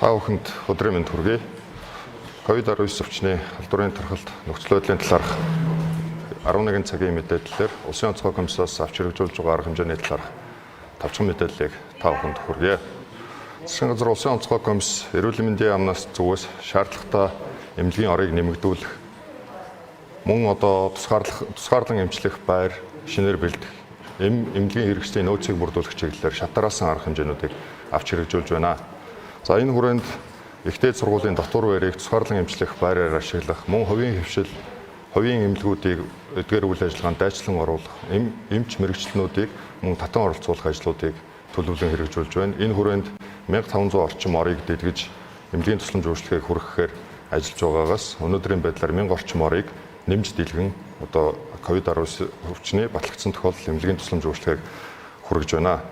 Та бүхэнд өдрийн мэнд хүргэе. COVID-19 өвчний халдварын тархалт нөхцөл байдлын талаарх 11 цагийн мэдээллээр Улсын онцгой комиссоос авч хэрэгжүүлж байгаа арга хэмжээний талаарх тавчхан мэдээллийг та бүхэнд хүргэе. Засгийн газар Улсын онцгой комисс эрүүл мэндийн яамнаас зүгээс шаардлагатай эмнэлгийн орыг нэмэгдүүлэх, мөн тусгаарлан эмчлэх байр шинээр бэлдэх, эмнэлгийн хэрэгслийн нөөцийг бүрдүүлэх чиглэлээр шатараасан арга хэмжээнүүдийг авч хэрэгжүүлж байна. За энэ хүрээнд их дээд сургуулийн дотор байрыг тусгаарлан эмчлэх байраар ашиглах, мөн хувийн хөвшил, хувийн эмнэлгүүдийг эдгээр үйл ажиллагаанд дайчлан оруулах, эмч мэрэгчлэнүүдийг мөн татан оролцуулах ажлуудыг төлөвлөн хэрэгжүүлж байна. Энэ хүрээнд 1500 орчим орыг дэдгэж эмнэлгийн тусламж үйлчлэгийг хүргэхээр ажиллаж байгаагаас өнөөдрийн байдлаар 1000 орчим орыг нэмж дэлгэн COVID-19 өвчний батлагдсан тохиолдолд эмнэлгийн тусламж үйлчлэгийг хүргэж байна.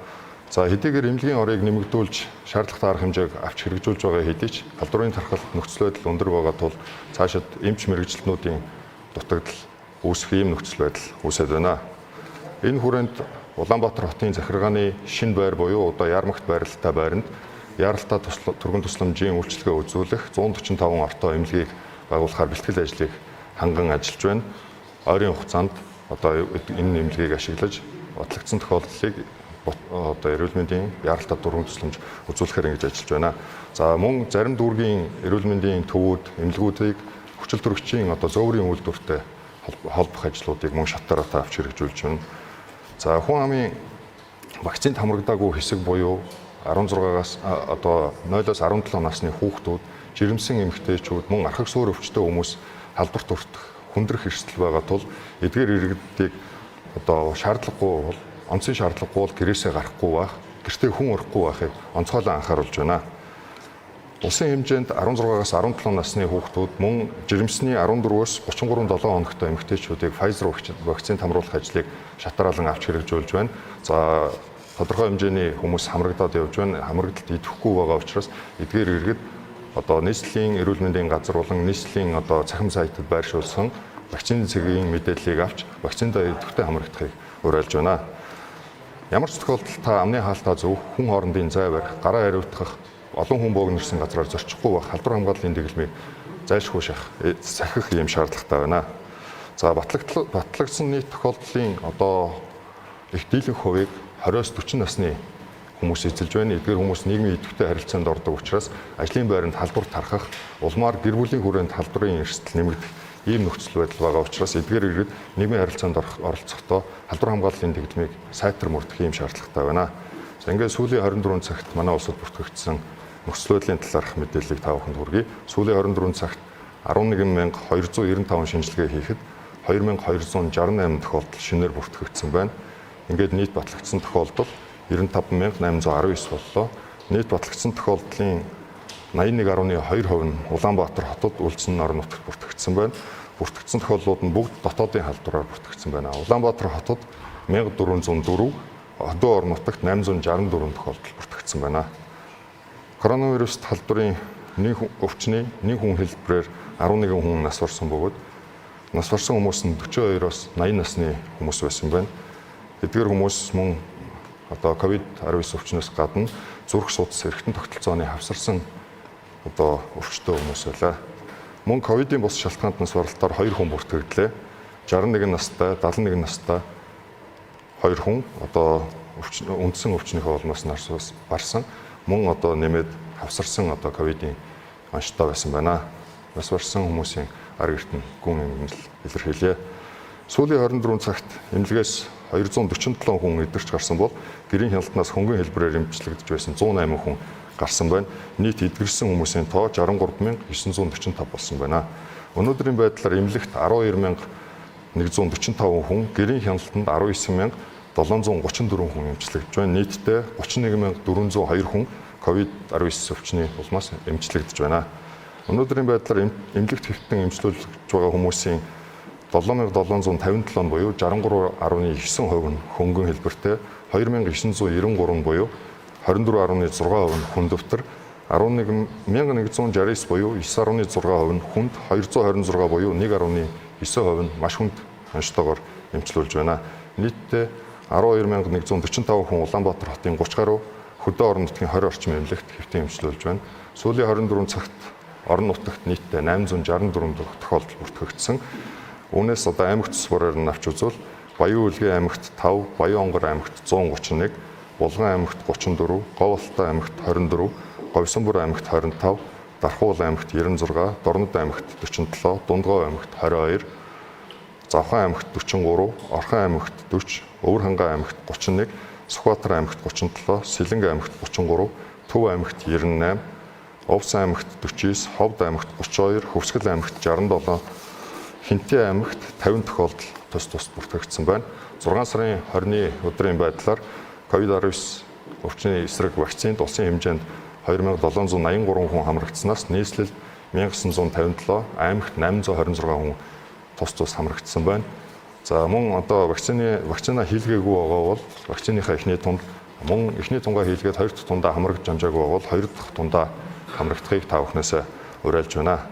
За хэдийгээр эмнэлгийн орыг нэмэгдүүлж шаардлагатай арга хэмжээг авч хэрэгжүүлж байгаа хэдий ч халдварын тархалт нөхцөл байдал өндөр байгаа тул цаашид эмч мэрэгчлэнүүдийн дутагдал үүсэх ийм нөхцөл байдал үүсэж байна. Энэ хүрээнд Улаанбаатар хотын захиргааны шинэ байр буюу Ярмагт байрлалтай байранд яаралтай түргэн тусламжийн үйлчилгээ үзүүлэх 145 ортой эмнэлгийг байгуулахаар бэлтгэл ажлыг ханган ажиллаж байна. Ойрын хугацаанд энэ эмнэлгийг ашиглаж батлагдсан тохиолдлыг эрүүл мэндийн яаралтай түргэн тусламж үзүүлэхээр ингэж ажиллаж байна. За мөн зарим дүүргийн эрүүл мэндийн төвүүд, эмнэлгүүдийг хүчил төрөгчийн зөөврийн үйлдвэртэй холбох ажлуудыг мөн шатаараа авч хэрэгжүүлж байна. За хүн амын вакцинд хамрагдаагүй хэсэг буюу 16-аас 0-аас 17 насны хүүхдүүд, жирэмсэн эмэгтэйчүүд, мөн архаг суурь өвчтөй хүмүүс халдварт өртөх хүндрэх эрсдэл байгаа тул эдгээр иргэдийг шаардлагагүй онцгийн шаардлагагүй бол гэрээсээ гарахгүй байх, гэртээ хүн орохгүй байхыг онцгойлон анхааруулж байна. Улсын хэмжээнд 16-аас 17 насны хүүхдүүд мөн жирэмсний 14-өөс 33-7 хоногтой эмэгтэйчүүдийг Pfizer вакцинд хамруулах ажлыг шатараалан авч хэрэгжүүлж байна. За тодорхой хэмжээний хүмүүс хамрагдаад явж байна. Хамрагдалт идэвхгүй байгаа учраас эдгээр иргэд нийслэлийн эрүүл мэндийн газар болон нийслэлийн цахим сайтад байршуулсан вакцины цэгийн мэдээллийг авч вакциндаа идэвхтэй хамрагдахыг уриалж байна. Ямар ч тохиолдолд та амны хаалтаа зөв, хүн хоорондын зай барих, гараа хариуцах, олон хүн бөөгнөрсөн газраар зорчихгүй байх халдвар хамгааллын дэглэмийг зайлшгүй сахих ийм шаардлагатай байна. За батлагдсан нийт тохиолдлын их дийлэнх хувийг 20-40 насны хүмүүс эзэлж байна. Эдгээр хүмүүс нийгмийн идэвхтэй харилцаанд ордог учраас ажлын байранд халдвар тархах, улмаар гэр бүлийн хүрээнд халдварын эрсдэл нэмэгдэх ийм нөхцөл байдал байгаа учраас эдгээр иргэд нийгмийн харилцаанд оролцохдоо халдвар хамгааллын дэглэмийг сайтар мөрдөх ийм шаардлагатай байна. За ингээд сүүлийн 24 цагт манай улсад бүртгэгдсэн нөхцөл байдлын талаарх мэдээллийг та бүхэнд хүргэе. Сүүлийн 24 цагт 11295 шинжилгээ хийхэд 2268 тохиолдол шинээр бүртгэгдсэн байна. Ингээд нийт батлагдсан тохиолдол 95819 боллоо. Нийт батлагдсан тохиолдлын 81.2% нь Улаанбаатар хотод үлдсэн орон нутагт бүртгэгдсэн байна. Бүртгэгдсэн тохиолдлууд нь бүгд дотоодын халдвараар бүртгэгдсэн байна. Улаанбаатар хотод 1404, хотын орон нутагт 864 тохиолдол бүртгэгдсэн байна. Коронавирус халдварын өвчний нэг хүн хэлбэрээр 11 хүн нас барсан бөгөөд нас барсан хүмүүс нь 42-оос 80 насны хүмүүс байсан байна. Эдгээр хүмүүс мөн COVID-19 өвчнөөс гадна зүрх судас эргэтэн тогтолцооны хавсарсан өвчтөй хүмүүс байлаа. Мөн ковидын бус шалтгаанд нас баралтаар 2 хүн бүртгэгдлээ. 61 настай, 71 настай 2 хүн үндсэн өвчнийхөө улмаас нас барсан. Мөн нэмээд хавсарсан ковидын онцтой байсан байна. Нас барсан хүмүүсийн ар гэрт нь гүн эмнэл илэрхийлье. Сүүлийн 24 цагт эмнэлгээс 247 хүн эдгэрч гарсан бол гэрийн хяналтнаас хөнгөн хэлбэрээр эмчлэгдэж байсан 108 хүн гарсан байна. Нийт эдгэрсэн хүмүүсийн тоо 63945 болсон байна. Өнөөдрийн байдлаар эмнэлэгт 12145 хүн, гэрийн хяналтанд 19734 хүн эмчлэгдэж байна. Нийтдээ 31402 хүн COVID-19 өвчний улмаас эмчлэгдэж байна. Өнөөдрийн байдлаар эмнэлэгт хэвтэн эмчлүүлж байгаа хүмүүсийн 7757 буюу 63.9% нь хөнгөн хэлбэртэй, 2993 буюу 24.6% нь хүн дэвтэр, 11169 буюу 9.6% нь хүнд, 226 буюу 1.9% нь маш хүнд онцтойгоор эмчлүүлж байна. Нийтдээ 12145 хүн Улаанбаатар хотын 30 гаруй, хөдөө орон нутгийн 20 орчим эмнэлэгт хэвтэн эмчилүүлж байна. Сүүлийн 24 цагт орон нутагт нийтдээ 864 тохиолдол бүртгэгдсэн. Үүнээс одоо аймагт цус бүрээр нь авч үзвэл Баян Үлгэн аймагт 5, Баян Онгор аймагт 131, Булган аймагт 34, Говьалтай аймагт 24, Говьсонбор аймагт 25, Дархуул аймагт 96, Дорнод аймагт 47, Дундгов аймагт 22, Завхан аймагт 43, Орхон аймагт 40, Өвөр хангай аймагт 31, Сүхбаатар аймагт 37, Сэлэнг аймагт 33, Төв аймагт 98, Овс аймагт 49, Ховд аймагт 32, Хөвсгөл аймагт 67, Хинтээ аймагт 50 тохиолдол тус бүртгэгдсэн байна. 6 сарын 20-ны өдрийн байдлаар COVID-19 өвчний эсрэг вакцинд улсын хэмжээнд 2783 хүн хамрагдсанаас нийслэл 1957, аймагт 826 хүн тус хамрагдсан байна. За мөн одоо вакцина хийлгээгүй байгаа бол вакциныхаа эхний тунд мөн эхний тунгаа хийлгээд хоёр дахь тундаа хамрагдж амжаагүй бол хоёр дахь тундаа хамрагдахыг та бүхнээсээ уриалж байна.